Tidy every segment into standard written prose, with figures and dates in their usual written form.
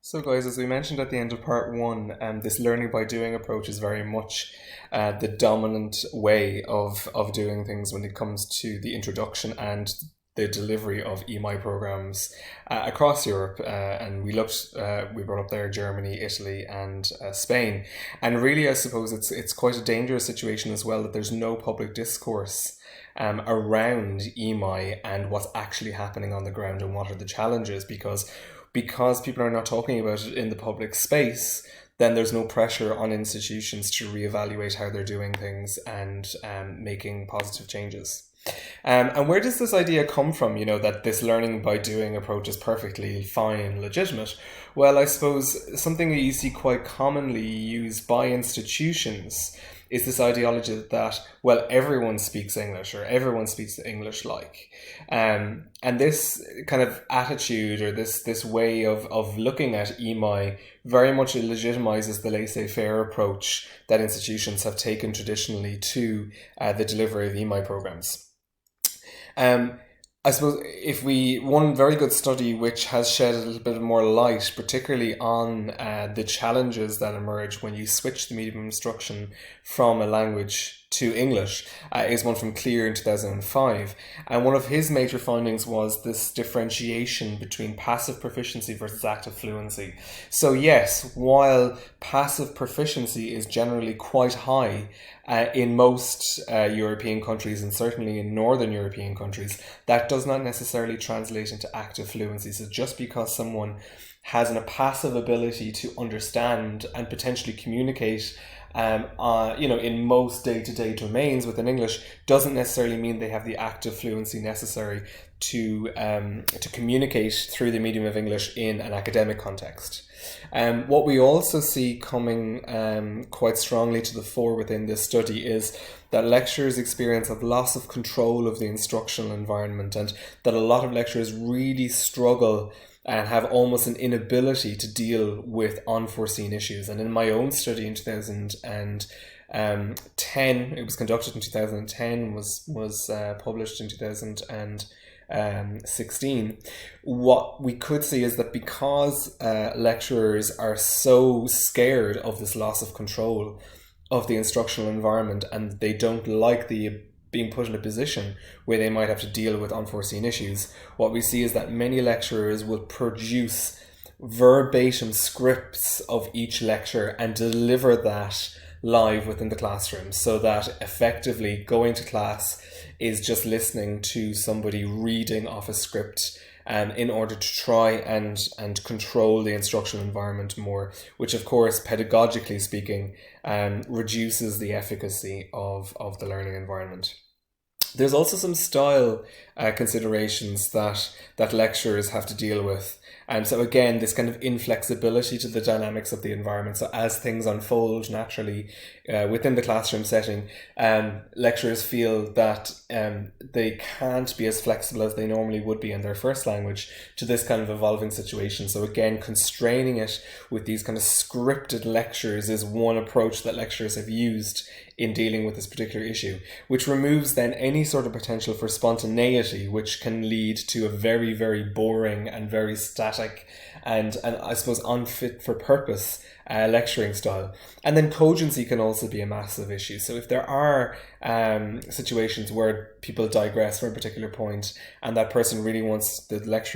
So, guys, as we mentioned at the end of part one, this learning by doing approach is very much the dominant way of doing things when it comes to the introduction and the delivery of EMI programs across Europe. And we brought up there Germany, Italy, and Spain. And really, I suppose it's quite a dangerous situation as well that there's no public discourse around EMI and what's actually happening on the ground and what are the challenges because people are not talking about it in the public space, then there's no pressure on institutions to reevaluate how they're doing things and making positive changes. And where does this idea come from, that this learning by doing approach is perfectly fine, legitimate? Well, I suppose something that you see quite commonly used by institutions is this ideology that, well, everyone speaks English or everyone speaks English like. And this kind of attitude or this way of looking at EMI very much legitimizes the laissez-faire approach that institutions have taken traditionally to the delivery of EMI programs. I suppose one very good study which has shed a little bit more light, particularly on the challenges that emerge when you switch the medium of instruction from a language to English, is one from Clear in 2005. And one of his major findings was this differentiation between passive proficiency versus active fluency. So yes, while passive proficiency is generally quite high in most European countries and certainly in Northern European countries, that does not necessarily translate into active fluency. So just because someone has a passive ability to understand and potentially communicate in most day-to-day domains within English doesn't necessarily mean they have the active fluency necessary to communicate through the medium of English in an academic context. What we also see coming quite strongly to the fore within this study is that lecturers experience a loss of control of the instructional environment, and that a lot of lecturers really struggle and have almost an inability to deal with unforeseen issues. And in my own study in 2010, it was conducted in 2010, was published in 2016. What we could see is that because lecturers are so scared of this loss of control of the instructional environment, and they don't like being put in a position where they might have to deal with unforeseen issues, what we see is that many lecturers will produce verbatim scripts of each lecture and deliver that live within the classroom, so that effectively going to class is just listening to somebody reading off a script in order to try and control the instructional environment more, which of course, pedagogically speaking, reduces the efficacy of the learning environment. There's also some style considerations that lecturers have to deal with. And so again, this kind of inflexibility to the dynamics of the environment. So as things unfold naturally within the classroom setting, lecturers feel that they can't be as flexible as they normally would be in their first language to this kind of evolving situation. So again, constraining it with these kind of scripted lectures is one approach that lecturers have used in dealing with this particular issue, which removes then any sort of potential for spontaneity, which can lead to a very, very boring and very static and I suppose unfit for purpose lecturing style. And then cogency can also be a massive issue. So if there are situations where people digress from a particular point and the lecturer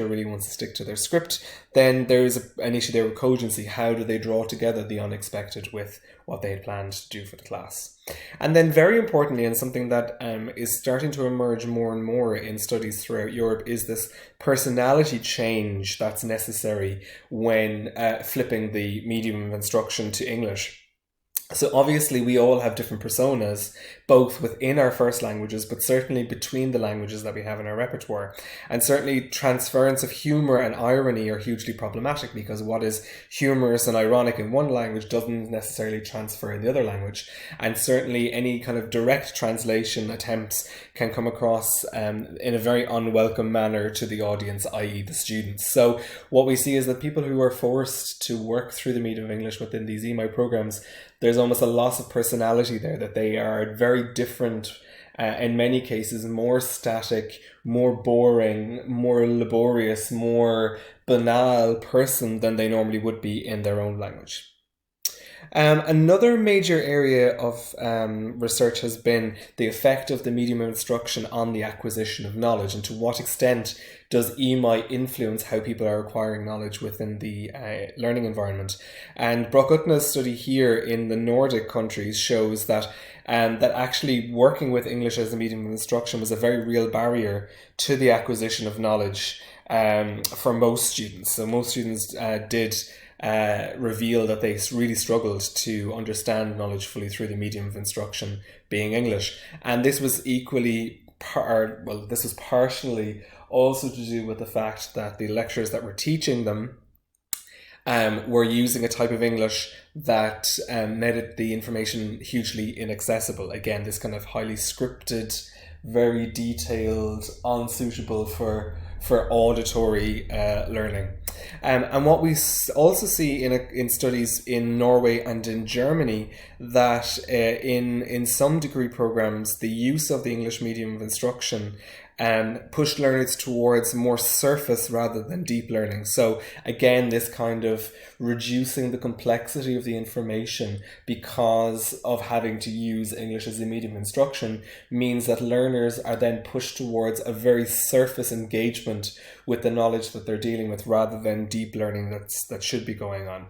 really wants to stick to their script, then there's an issue there with cogency. How do they draw together the unexpected with what they had planned to do for the class? And then very importantly, and something that is starting to emerge more and more in studies throughout Europe, is this personality change that's necessary when flipping the medium of instruction to English. So obviously we all have different personas, both within our first languages, but certainly between the languages that we have in our repertoire. And certainly transference of humour and irony are hugely problematic, because what is humorous and ironic in one language doesn't necessarily transfer in the other language. And certainly any kind of direct translation attempts can come across in a very unwelcome manner to the audience, i.e. the students. So what we see is that people who are forced to work through the medium of English within these EMI programs, there's almost a loss of personality there, that they are very different, in many cases more static, more boring, more laborious, more banal person than they normally would be in their own language. Another major area of research has been the effect of the medium of instruction on the acquisition of knowledge, and to what extent does EMI influence how people are acquiring knowledge within the learning environment. And Brockutna's study here in the Nordic countries shows that that actually working with English as a medium of instruction was a very real barrier to the acquisition of knowledge for most students. So most students did reveal that they really struggled to understand knowledge fully through the medium of instruction being English. And this was this was partially also to do with the fact that the lecturers that were teaching them were using a type of English that made the information hugely inaccessible. Again, this kind of highly scripted, very detailed, unsuitable for auditory learning. And what we also see in studies in Norway and in Germany, that in some degree programs, the use of the English medium of instruction pushed learners towards more surface rather than deep learning. So again, this kind of reducing the complexity of the information because of having to use English as a medium of instruction means that learners are then pushed towards a very surface engagement with the knowledge that they're dealing with rather than deep learning that should be going on.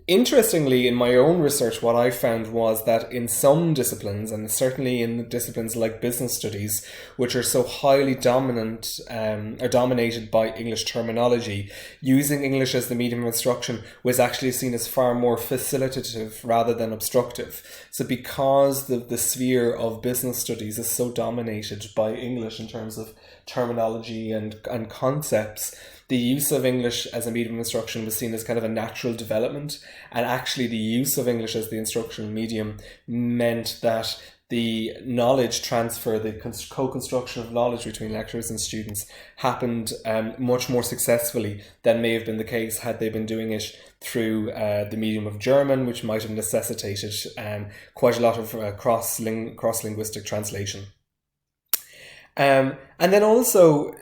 Interestingly, in my own research, what I found was that in some disciplines, and certainly in disciplines like business studies, which are so highly dominated by English terminology, using English as the medium of instruction was actually seen as far more facilitative rather than obstructive. So because the sphere of business studies is so dominated by English in terms of terminology and concepts, the use of English as a medium of instruction was seen as kind of a natural development, and actually the use of English as the instructional medium meant that the knowledge transfer, the co-construction of knowledge between lecturers and students happened much more successfully than may have been the case had they been doing it through the medium of German, which might have necessitated quite a lot of cross-linguistic translation. And then also,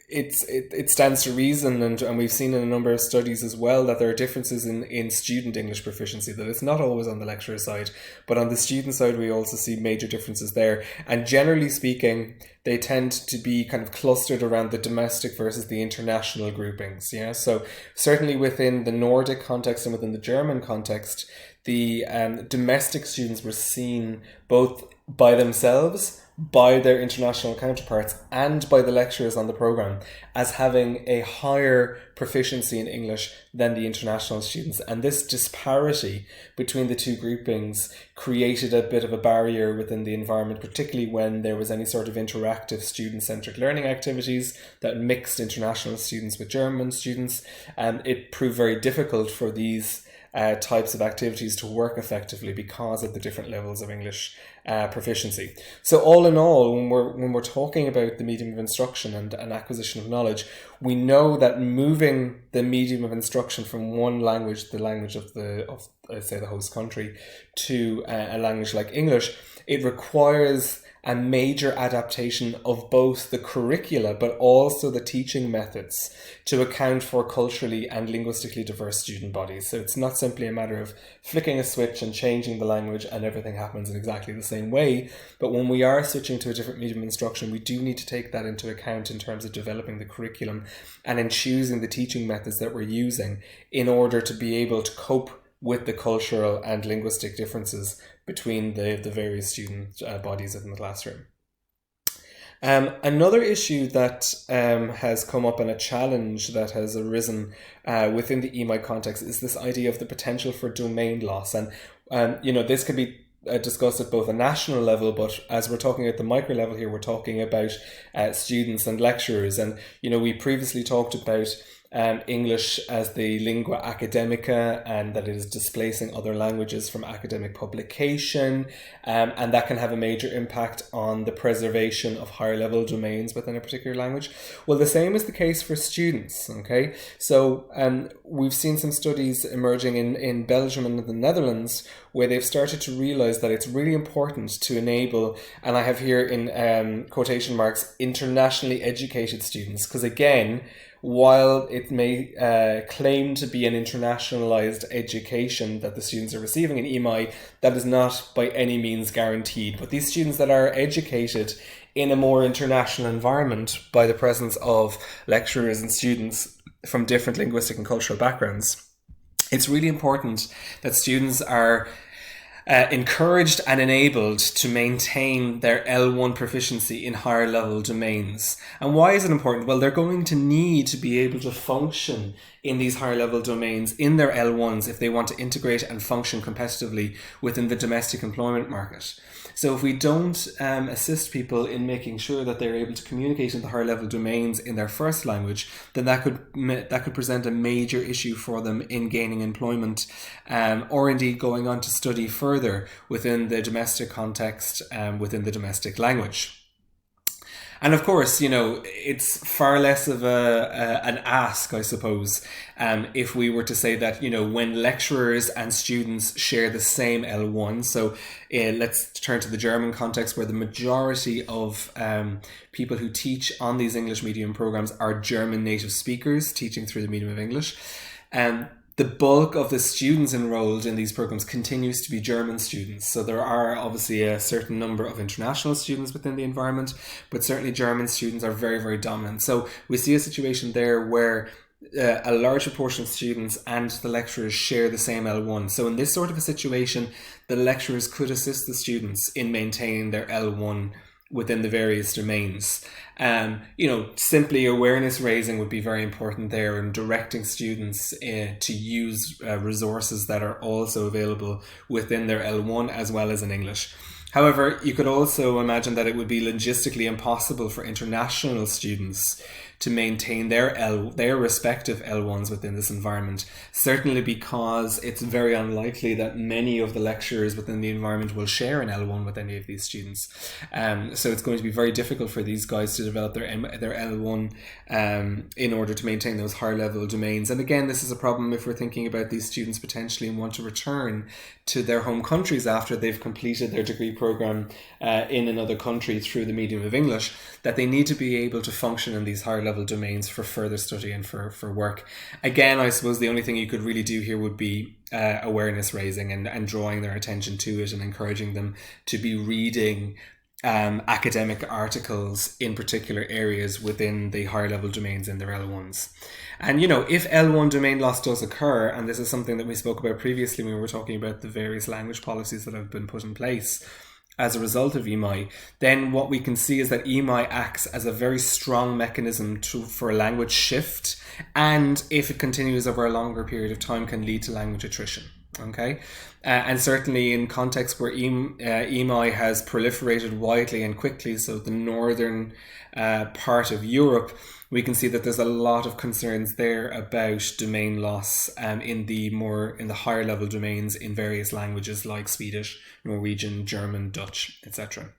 it stands to reason, and we've seen in a number of studies as well, that there are differences in student English proficiency, that it's not always on the lecturer side, but on the student side we also see major differences there. And generally speaking, they tend to be kind of clustered around the domestic versus the international groupings. Yeah, so certainly within the Nordic context and within the German context, the domestic students were seen both by themselves, by their international counterparts, and by the lecturers on the program as having a higher proficiency in English than the international students. And this disparity between the two groupings created a bit of a barrier within the environment, particularly when there was any sort of interactive student-centric learning activities that mixed international students with German students. It proved very difficult for these types of activities to work effectively because of the different levels of English proficiency. So all in all, when we're talking about the medium of instruction and acquisition of knowledge, we know that moving the medium of instruction from one language, the language of let's say the host country, to a language like English, it requires a major adaptation of both the curricula but also the teaching methods to account for culturally and linguistically diverse student bodies. So it's not simply a matter of flicking a switch and changing the language and everything happens in exactly the same way. But when we are switching to a different medium of instruction, we do need to take that into account in terms of developing the curriculum and in choosing the teaching methods that we're using in order to be able to cope with the cultural and linguistic differences between the various student bodies in the classroom. Another issue that has come up and a challenge that has arisen within the EMI context is this idea of the potential for domain loss. And this can be discussed at both a national level, but as we're talking at the micro level here, we're talking about students and lecturers. And we previously talked about English as the lingua academica, and that it is displacing other languages from academic publication, and that can have a major impact on the preservation of higher level domains within a particular language. Well, the same is the case for students, okay? So we've seen some studies emerging in Belgium and the Netherlands where they've started to realize that it's really important to enable, and I have here in quotation marks, internationally educated students, because again, while it may claim to be an internationalized education that the students are receiving in EMI, that is not by any means guaranteed. But these students that are educated in a more international environment by the presence of lecturers and students from different linguistic and cultural backgrounds, it's really important that students are encouraged and enabled to maintain their L1 proficiency in higher level domains. And why is it important? Well, they're going to need to be able to function in these higher level domains in their L1s if they want to integrate and function competitively within the domestic employment market. So if we don't assist people in making sure that they're able to communicate in the higher level domains in their first language, then that could present a major issue for them in gaining employment, or indeed going on to study further within the domestic context, within the domestic language. And of course, it's far less of an ask, I suppose, if we were to say that, when lecturers and students share the same L1. So let's turn to the German context, where the majority of people who teach on these English medium programs are German native speakers teaching through the medium of English. The bulk of the students enrolled in these programs continues to be German students. So there are obviously a certain number of international students within the environment, but certainly German students are very, very dominant. So we see a situation there where a large proportion of students and the lecturers share the same L1. So in this sort of a situation, the lecturers could assist the students in maintaining their L1 within the various domains. Simply awareness raising would be very important there, and directing students to use resources that are also available within their L1 as well as in English. However, you could also imagine that it would be logistically impossible for international students to maintain their respective L1s within this environment, certainly because it's very unlikely that many of the lecturers within the environment will share an L1 with any of these students. So it's going to be very difficult for these guys to develop their L1 in order to maintain those higher level domains. And again, this is a problem if we're thinking about these students potentially and want to return to their home countries after they've completed their degree program in another country through the medium of English, that they need to be able to function in these higher level domains for further study and for work. Again, I suppose the only thing you could really do here would be awareness raising and drawing their attention to it and encouraging them to be reading academic articles in particular areas within the higher level domains in their L1s. And if L1 domain loss does occur, and this is something that we spoke about previously when we were talking about the various language policies that have been put in place as a result of EMI, then what we can see is that EMI acts as a very strong mechanism for a language shift, and if it continues over a longer period of time, can lead to language attrition. Okay, and certainly in contexts where EMI has proliferated widely and quickly, so the northern part of Europe, we can see that there's a lot of concerns there about domain loss in the higher level domains in various languages like Swedish, Norwegian, German, Dutch, etc.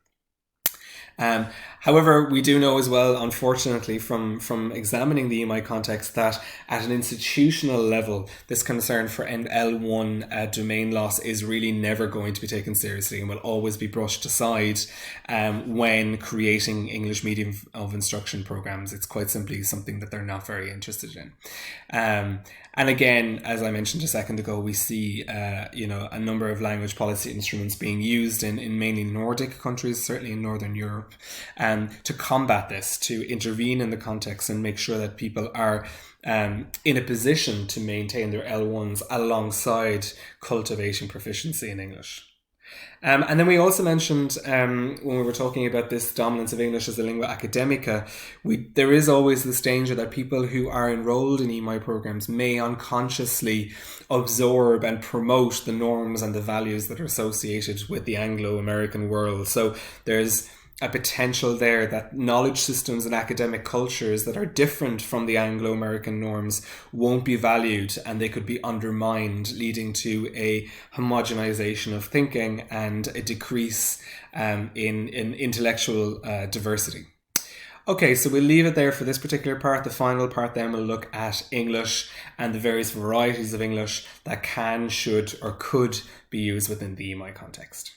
However, we do know as well, unfortunately, from examining the EMI context, that at an institutional level, this concern for L1 domain loss is really never going to be taken seriously and will always be brushed aside when creating English medium of instruction programs. It's quite simply something that they're not very interested in. And again, as I mentioned a second ago, we see a number of language policy instruments being used in mainly Nordic countries, certainly in Northern Europe, to combat this, to intervene in the context and make sure that people are in a position to maintain their L1s alongside cultivating proficiency in English. And then we also mentioned when we were talking about this dominance of English as a lingua academica, there is always this danger that people who are enrolled in EMI programs may unconsciously absorb and promote the norms and the values that are associated with the Anglo-American world. So there's a potential there that knowledge systems and academic cultures that are different from the Anglo-American norms won't be valued, and they could be undermined, leading to a homogenization of thinking and a decrease in intellectual diversity. Okay, so we'll leave it there for this particular part. The final part then we'll look at English and the various varieties of English that can, should, or could be used within the EMI context.